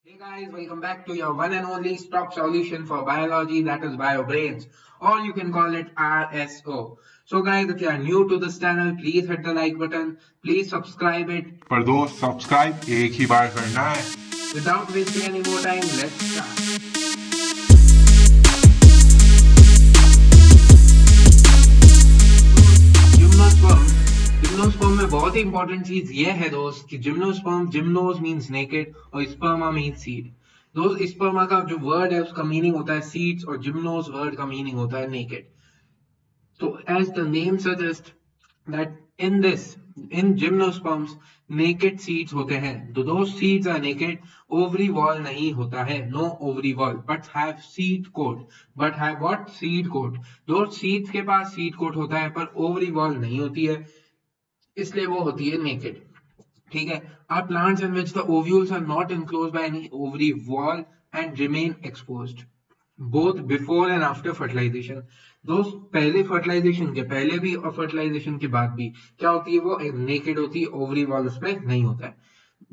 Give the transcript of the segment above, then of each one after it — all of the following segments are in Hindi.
Hey guys, welcome back to your one and only stop solution for biology, that is BioBrains, or you can call it RSO. So guys, if you are new to this channel, please hit the like button, please subscribe it. पर दोस्त सब्सक्राइब एक ही बार करना है। Without wasting any more time, let's start. Gymnosperm gymnosperm में बहुत ही इंपॉर्टेंट चीज ये है दोस्त कि जिम्नोस्पर्म, जिम्नोस मींस नेकेड और स्पर्मा मींस सीड। दोस्त स्पर्मा का जो वर्ड है उसका मीनिंग होता है सीड्स और जिम्नोस वर्ड का मीनिंग होता है naked. So as the name suggests that in gymnosperms naked seeds होते हैं, तो those seeds are naked, ovary wall नहीं होता है, no ovary wall, but have seed coat, but have what? Seed coat. those seeds के पास seed coat होता है पर ovary wall नहीं होती है, इसलिए वो होती है naked. ठीक है, are plants in which the ovules are not enclosed by any ovary wall and remain exposed both before and after fertilization. दोस्त पहले फर्टिलाइजेशन के पहले भी और फर्टिलाइजेशन के बाद भी क्या होती है, वो नेकेड होती है, ओवरी वॉल उसमें नहीं होता है.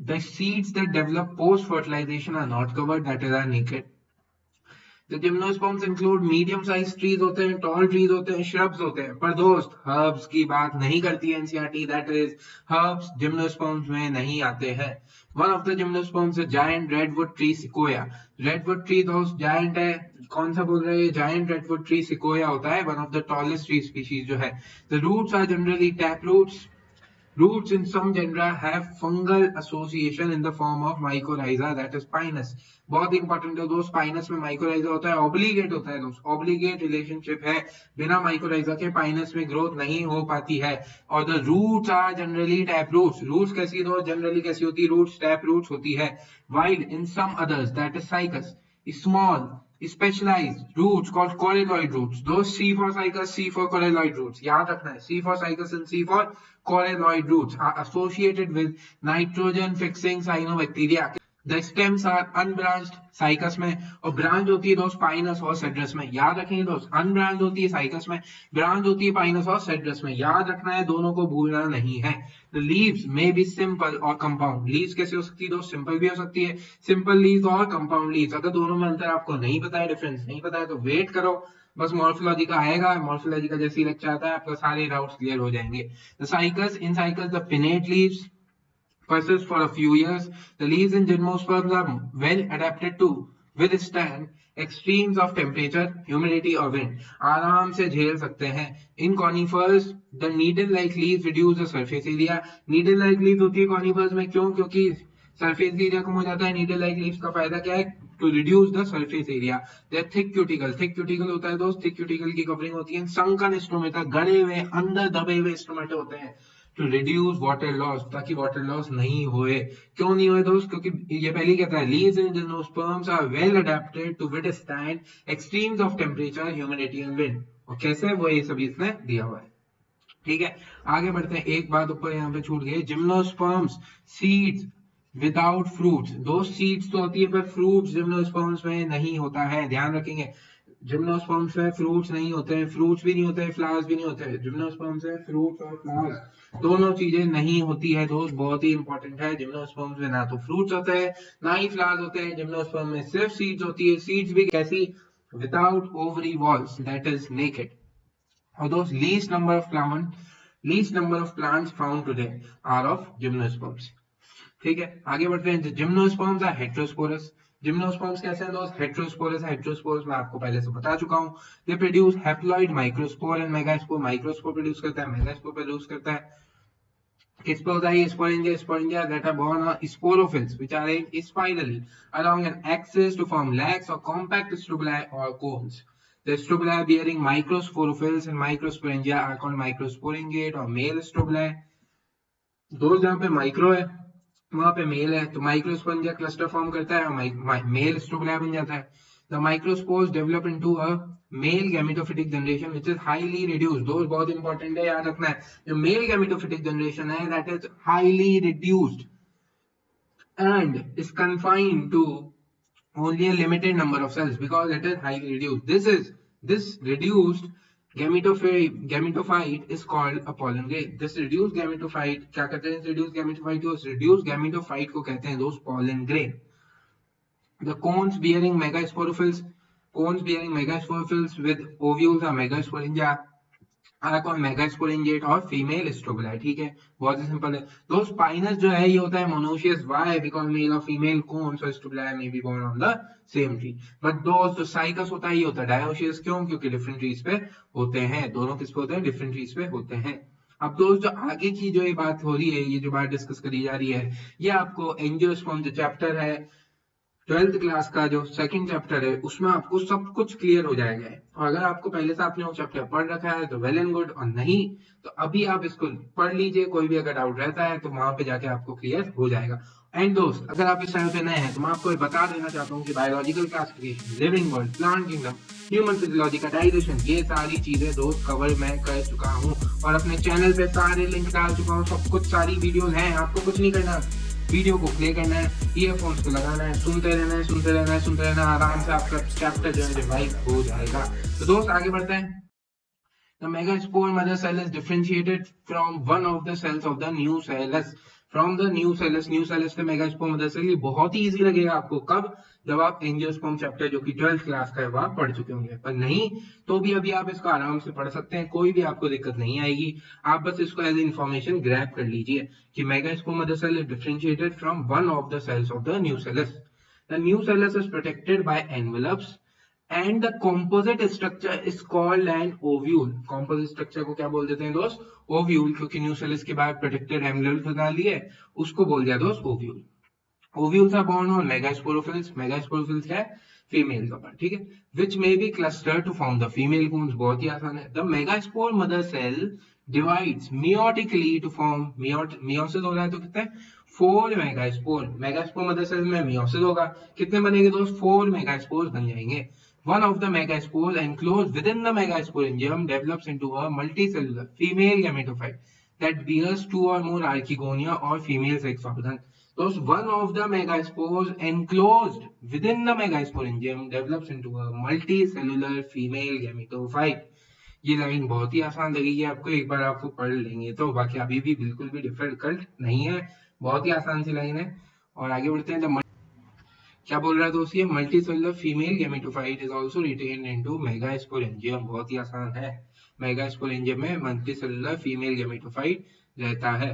The seeds that develop post fertilization are not covered, that is are naked. The gymnosperms include medium sized trees होते हैं, tall trees होते हैं, shrubs होते हैं, पर दोस्त herbs की बात नहीं करती है NCERT, that is herbs gymnosperms में नहीं आते हैं. One of the gymnosperms is giant redwood tree sequoia. Redwood tree दोस्त giant है, कौन सा बोल रहे हैं, giant redwood tree sequoia होता है, one of the tallest tree species जो है. The roots are generally tap roots. Roots in some genera have fungal association in the form of mycorrhiza, that is pinus. बहुत इंपॉर्टेंट है दोस्त, पाइनस में माइकोराइजा होता है, ऑब्लिगेट होता है दोस्त, ऑब्लिगेट रिलेशनशिप है, बिना माइकोराइजा के पाइनस में ग्रोथ नहीं हो पाती है. और the roots are generally tap roots. Roots कैसी दोस्त, जनरली कैसी होती है, रूट्स टैप रूट्स होती है. While in some others, that is cycas, small specialized roots called coralloid roots. Those C for cycas, C for coralloid roots. याद रखना है, C for cycas and C for coralloid roots are associated with nitrogen fixing cyanobacteria. The stems are unbranched cycas में, और ब्रांच होती है दोस्त पाइनस और सेड्रस में. याद रखेंगे दोस्त, अनब्रांच होती है साइकस में, ब्रांच होती है पाइनस और सेड्रस में. याद रखना है, दोनों को भूलना नहीं है. The leaves may be simple or compound. Leaves कैसे हो सकती है दोस्त, सिंपल भी हो सकती है, सिंपल लीव्स और कंपाउंड लीव्स. अगर दोनों में अंतर आपको नहीं पता है, डिफरेंस नहीं पता है, तो वेट करो, बस मॉर्फोलॉजी का आएगा, मॉर्फोलॉजी का जैसे ही लेक्चर आता है आपको सारे डाउट्स क्लियर हो जाएंगे. The cycas, in cycas the pinnate leaves persist for a few years. The leaves in gymnosperms are well adapted to withstand extremes of temperature, humidity or wind. आराम से झेल सकते हैं. In conifers, the needle-like leaves reduce the surface area. Needle-like leaves होती है conifers में, क्यों? क्योंकि सरफेस एरिया कम हो जाता है. नीडल लाइक लीव्स का फायदा क्या है, to reduce the surface area. Thick cuticle, thick cuticle होता है दोस्त, थिक क्यूटिकल की कवरिंग होती है. संकन स्टोमेटा, गड़े हुए अंदर दबे हुए स्टोमेटा होते हैं, टू रिड्यूस वाटर लॉस, ताकि वाटर लॉस नहीं होए. क्यों नहीं होए दोस्त, क्योंकि ये पहले कहता है leaves in gymnosperms are well adapted to withstand extremes of temperature, humidity and wind. और कैसे, वो ये सभी इसने दिया हुआ है. ठीक है, आगे बढ़ते हैं. एक बात ऊपर यहाँ पे छूट गई, जिम्नोस्पर्म्स सीड्स विदाउट फ्रूट्स. दो सीड्स तो होती है पर फ्रूट्स जिम्नोस्पर्म्स में नहीं होता है, ध्यान रखेंगे. जिम्नोस्पर्म्स में फ्रूट्स नहीं होते हैं, फ्रूट्स भी नहीं होते हैं, फ्लावर्स भी नहीं होते हैं. जिम्नोस्पर्म्स में फ्रूट्स और फ्लावर्स दोनों चीजें नहीं होती है दोस्त, बहुत ही इंपॉर्टेंट है. जिम्नोस्पर्म्स में ना तो फ्रूट्स होते हैं ना ही फ्लावर्स होते हैं. जिम्नोस्पर्म में सिर्फ सीड्स होती है, सीड्स भी कैसी, without ovary walls, that is naked. और दोस्त least number of plants found today are of gymnosperms. ठीक है, आगे बढ़ते हैं. Gymnosperms are heterosporous. जिम्नोस्पर्म्स कैसे हैं दोस्त, हेट्रोस्पोरस. हेट्रोस्पोरस मैं आपको पहले से बता चुका हूँ. They produce haploid microspore and megaspore. Microspore produce करता है, मेगास्पोर प्रोड्यूस करता है. किस पे होता है, sporangia. Sporangia that are born on sporophylls which are arranged spirally along an axis to form lax or compact strobili or cones. The strobili bearing microsporophylls and microsporangia are called microsporingate or male strobili. दोस्त जहाँ पे माइक्रो है वहां पे मेल है, तो माइक्रोस्पोरेंजिया क्लस्टर फॉर्म करता है, मेल स्ट्रोबिला बन जाता है. The microspores develop into a male gametophytic generation which is highly reduced. दोस्त बहुत इंपॉर्टेंट है, याद रखना है. जो मेल gametophytic generation है, that is highly reduced and is confined to only a limited number of cells because it is highly reduced. This reduced gametophyte is called a pollen grain. This reduced gametophyte क्या कहते हैं, reduced gametophyte को reduced gametophyte को कहते हैं दोस्त pollen grain. The cones bearing megasporophylls, with ovules are megasporangia are called megasporangiate और फीमेल स्ट्रोबिला. ठीक है, बहुत ही सिंपल है. तो स्पाइनस जो है ये होता है मोनोशियस. वाई? बिकॉज मेल और फीमेल कोन्स और strobila may be borne on the same tree. But दोस्त जो साइकस होता है ये होता है डायोशियस. क्यों? क्योंकि डिफरेंट ट्रीज पे होते हैं. दोनों किस पे होते हैं? डिफरेंट ट्रीज पे होते हैं. अब दोस्त जो आगे की जो ये बात हो रही है, ये जो बात डिस्कस करी जा रही है, ये आपको एंजियोस्पर्म जो चैप्टर है 12th क्लास का जो सेकंड चैप्टर है उसमें आपको सब कुछ क्लियर हो जाएगा. और अगर आपको पहले से आपने वो चैप्टर पढ़ रखा है तो वेल एंड गुड, और नहीं तो अभी आप इसको पढ़ लीजिए. कोई भी अगर डाउट रहता है तो वहां पे जाके आपको क्लियर हो जाएगा. एंड दोस्त अगर आप इस चैनल पे नए हैं तो मैं आपको बता देना चाहता हूँ कि biological classification, living world, plant kingdom, human physiology का डाइजेशन, ये सारी चीजें दोस्त कवर मैं कर चुका हूँ और अपने चैनल पे सारे लिंक डाल चुका हूँ. सब कुछ सारी वीडियो हैं. आपको कुछ नहीं करना, वीडियो को प्ले करना है, ईयरफोन्स को लगाना है, सुनते रहना. आराम से आपका चैप्टर जो है रिवाइज हो जाएगा. तो दोस्त आगे बढ़ते हैं. The megaspore mother cell is differentiated from one of the cells of the nucellus. From the nucellus से megaspore mother cell. ये बहुत ही इजी लगेगा आपको. कब? जब आप एंजियोस्पर्म चैप्टर जो कि 12th क्लास का है वह पढ़ चुके होंगे. पर नहीं तो भी अभी आप इसको आराम से पढ़ सकते हैं, कोई भी आपको दिक्कत नहीं आएगी. आप बस इसको एज इंफॉर्मेशन ग्रैब कर लीजिए कि megaspore mother cell is differentiated from one of the cells of the nucellus. The nucellus is protected by envelopes and the composite structure is called an ovule. composite structure को क्या बोल देते हैं दोस्त? ovule. क्योंकि न्यूसेलस के बाद प्रोटेक्टेड envelopes बना लिए उसको बोल दिया दोस्त ovule. ovules are born on megasporophylls. megasporophylls है फीमेल का पार्ट. ठीक है, which may be clustered to form the female cones. बहुत ही आसान है. the megaspore mother cell divides meiotically to form meiosis हो रहा है तो कितना है? 4 मेगास्पोर. मेगास्पोर मदर सेल में मियोसिस होगा. कितने बनेंगे दोस्त? 4 मेगास्पोर बन जाएंगे. One of the megaspores enclosed within the megasporangium develops into a multicellular female gametophyte that bears 2 or more archegonia or female sex organ. Thus, one of the megaspores enclosed within the megasporangium develops into a multicellular female gametophyte. ये लाइन बहुत ही आसान लगेगी आपको, एक बार आपको पढ़ लेंगे तो. बाकी अभी भी बिल्कुल भी डिफिकल्ट नहीं है, बहुत ही आसान सी लाइन है. और आगे बढ़ते हैं. क्या बोल रहा है दोस्त? ये multicellular female gametophyte is also retained into megasporangium. बहुत ही आसान है. मेगास्पोरेंजियम में मल्टीसेलुलर फीमेल गैमेटोफाइट रहता है.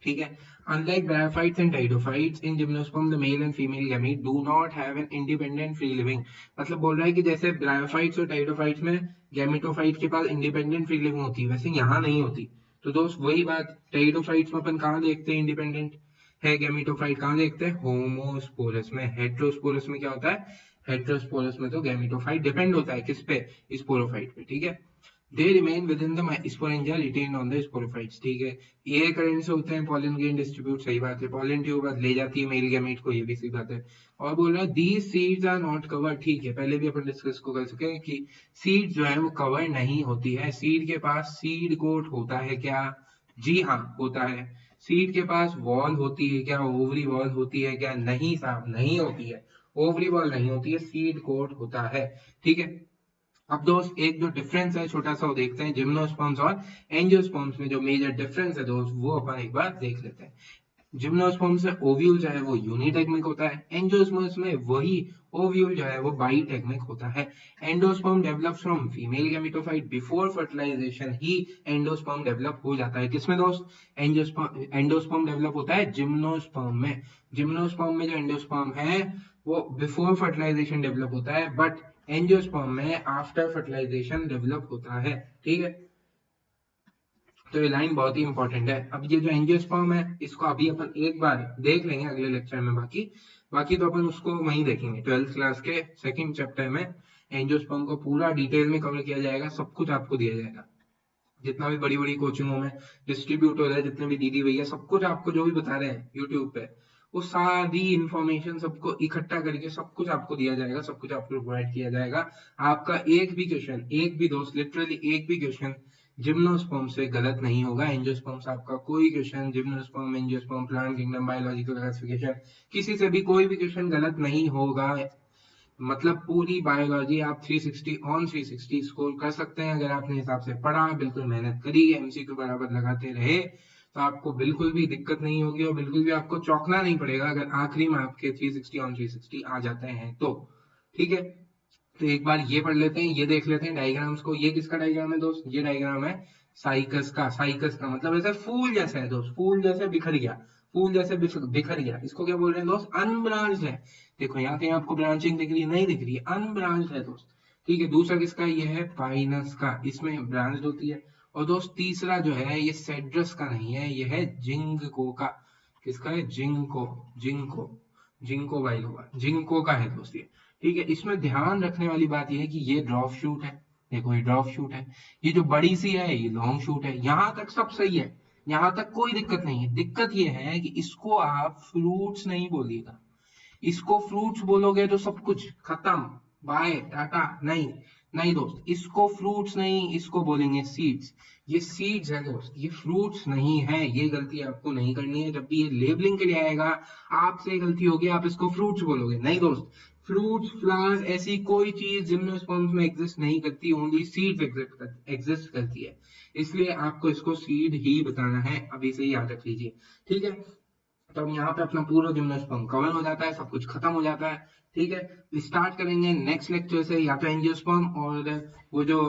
ठीक है. Unlike bryophytes and pteridophytes, in gymnosperm the male and female gamete do not have an independent free living. मतलब बोल रहा है कि जैसे bryophytes और pteridophytes में गैमेटोफाइट के पास इंडिपेंडेंट फ्री लिविंग होती है, वैसे यहाँ नहीं होती. तो दोस्त वही बात, pteridophytes में अपन कहाँ देखते हैं इंडिपेंडेंट है गैमेटोफाइट? कहाँ देखते हैं? होमोस्पोरस में. हेट्रोस्पोरस में क्या होता है? हेट्रोस्पोरस में तो गैमेटोफाइट डिपेंड होता है किस पे? स्पोरोफाइट पे. ठीक है. They remain within the sporangia retained on the sporophytes. ठीक है. एयर करंट से होते हैं pollen grain distribute. सही बात है. pollen ट्यूब ले जाती है मेल गैमेट को, ये भी सही बात है. और बोल रहा है these seeds are not covered. ठीक है, पहले भी अपन डिस्कस को कर चुके हैं कि सीड जो है वो कवर नहीं होती है. सीड के पास सीड कोट होता है क्या? जी हाँ, होता है. सीड के पास वॉल होती है क्या? ओवरी वॉल होती है क्या? नहीं साहब, नहीं होती है. ओवरी वॉल नहीं होती है, सीड कोट होता है. ठीक है. अब दोस्त एक जो डिफरेंस है छोटा सा वो देखते हैं. जिम्नोस्पर्म्स और एंजियोस्पर्म्स में जो मेजर डिफरेंस है दोस्त वो अपन एक बार देख लेते हैं. जिम्नोस्पर्म्स में ओव्यूल जो है वो यूनिटेगमिक होता है. एंजियोस्पर्म्स में वही ओव्यूल जो है वो बाइटेगमिक होता है. Endosperm develops from female gametophyte. Before fertilization ही एंडोस्पर्म डेवलप हो जाता है. किसमें दोस्त? एंडोस्पर्म डेवलप होता है जिम्नोस्पर्म में. जिम्नोस्पर्म में जो एंडोस्पर्म है वो बिफोर फर्टिलाइजेशन डेवलप होता है, बट एंजियोस्पर्म में आफ्टर फर्टिलाइजेशन डेवलप होता है. ठीक है. तो ये लाइन बहुत ही इंपॉर्टेंट है. अब ये जो एंजियोस्पर्म है इसको अभी अपन एक बार देख लेंगे अगले लेक्चर में. बाकी तो अपन उसको वहीं देखेंगे. 12th क्लास के सेकंड चैप्टर में एंजियोस्पर्म को पूरा डिटेल में कवर किया जाएगा. सब कुछ आपको दिया जाएगा. जितना भी बड़ी बड़ी कोचिंगों में डिस्ट्रीब्यूट हो रहा है, जितने भी दीदी भैया सब कुछ आपको जो भी बता रहे हैं यूट्यूब पे, वो सारी इंफॉर्मेशन सबको इकट्ठा करके सब कुछ आपको दिया जाएगा. सब कुछ आपको प्रोवाइड किया जाएगा. आपका एक भी क्वेश्चन, एक भी दोस्त, लिटरली एक भी क्वेश्चन जिम्नोस्पर्म से गलत नहीं होगा. एंजियोस्पर्म से आपका कोई question, gymnosperm, angiosperm, plant kingdom, biological classification, किसी से भी कोई भी क्वेश्चन गलत नहीं होगा. मतलब पूरी बायोलॉजी आप 360 ऑन 360 स्कोर कर सकते हैं अगर आपने हिसाब से पढ़ा, बिल्कुल मेहनत करी, एमसीक्यू बराबर लगाते रहे तो आपको बिल्कुल भी दिक्कत नहीं होगी और बिल्कुल भी आपको चौंकना नहीं पड़ेगा अगर आखिरी में आपके 360 ऑन 360 आ जाते हैं तो। ठीक है, तो एक बार ये पढ़ लेते हैं, ये देख लेते हैं डायग्राम्स को। ये किसका डायग्राम है दोस्त? ये डायग्राम है साइकस का। साइकस का मतलब ऐसे फूल जैसा है दोस्त, फूल जैसे बिखर गया, फूल जैसे बिखर गया। इसको क्या बोल रहे हैं दोस्त? अनब्रांच्ड है। देखो यहाँ कहीं आपको ब्रांचिंग दिख रही है? नहीं दिख रही है, अनब्रांच्ड है दोस्त। ठीक है, दूसरा किसका? ये है पाइनस का, इसमें ब्रांच्ड होती है। और दोस्त तीसरा जो है ये सेड्रस का नहीं है, ये है जिंको का। किसका है? जिंको, जिंको, जिंको बाइलोगा, जिंको का है दोस्त ये। ठीक है, इसमें ध्यान रखने वाली बात यह है कि ये ड्रॉप शूट है। देखो ये ड्रॉप शूट है, ये जो बड़ी सी है ये लॉन्ग शूट है। यहां तक सब सही है, यहां तक कोई दिक्कत नहीं है। दिक्कत ये है कि इसको आप फ्रूट्स नहीं बोलिएगा। इसको फ्रूट्स बोलोगे तो सब कुछ खत्म, बाय टाटा। नहीं नहीं दोस्त, इसको फ्रूट्स नहीं, इसको बोलेंगे सीड्स। ये सीड्स है दोस्त, ये फ्रूट्स नहीं है। ये गलती आपको नहीं करनी है। जब भी ये लेबलिंग के लिए आएगा आपसे गलती होगी, आप इसको फ्रूट्स बोलोगे। नहीं दोस्त, फ्रूट्स, फ्लावर्स, ऐसी कोई चीज जिम्नोस्पर्म्स में एग्जिस्ट नहीं करती, ओनली सीड्स एग्जिस्ट करती है। इसलिए आपको इसको सीड ही बताना है, अभी से याद रख लीजिए। ठीक है, तो अब यहाँ पे अपना पूरा जिम्नोस्पर्म कवर हो जाता है, सब कुछ खत्म हो जाता है। ठीक है, स्टार्ट करेंगे नेक्स्ट लेक्चर से या तो एंजियोस्पर्म और वो जो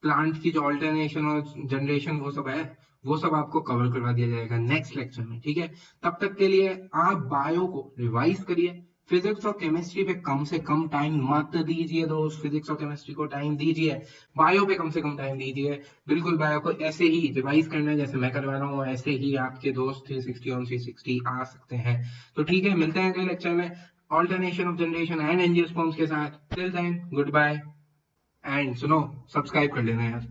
प्लांट की जो ऑल्टरनेशन और जनरेशन वो सब है, वो सब आपको कवर करवा दिया जाएगा नेक्स्ट लेक्चर में। ठीक है, तब तक के लिए आप बायो को रिवाइज करिए। फिजिक्स और केमिस्ट्री पे कम से कम टाइम मत दीजिए दोस्त, फिजिक्स और केमिस्ट्री को टाइम दीजिए, बायो पे कम से कम टाइम दीजिए। बिल्कुल बायो को ऐसे ही रिवाइज करना है जैसे मैं करवा रहा हूँ, ऐसे ही आपके दोस्त 360 ऑन 360 आ सकते हैं। तो ठीक है, मिलते हैं अगले लेक्चर में alternation of generation and angiosperms के साथ। Till then goodbye, and सुनो सब्सक्राइब कर लेना यार।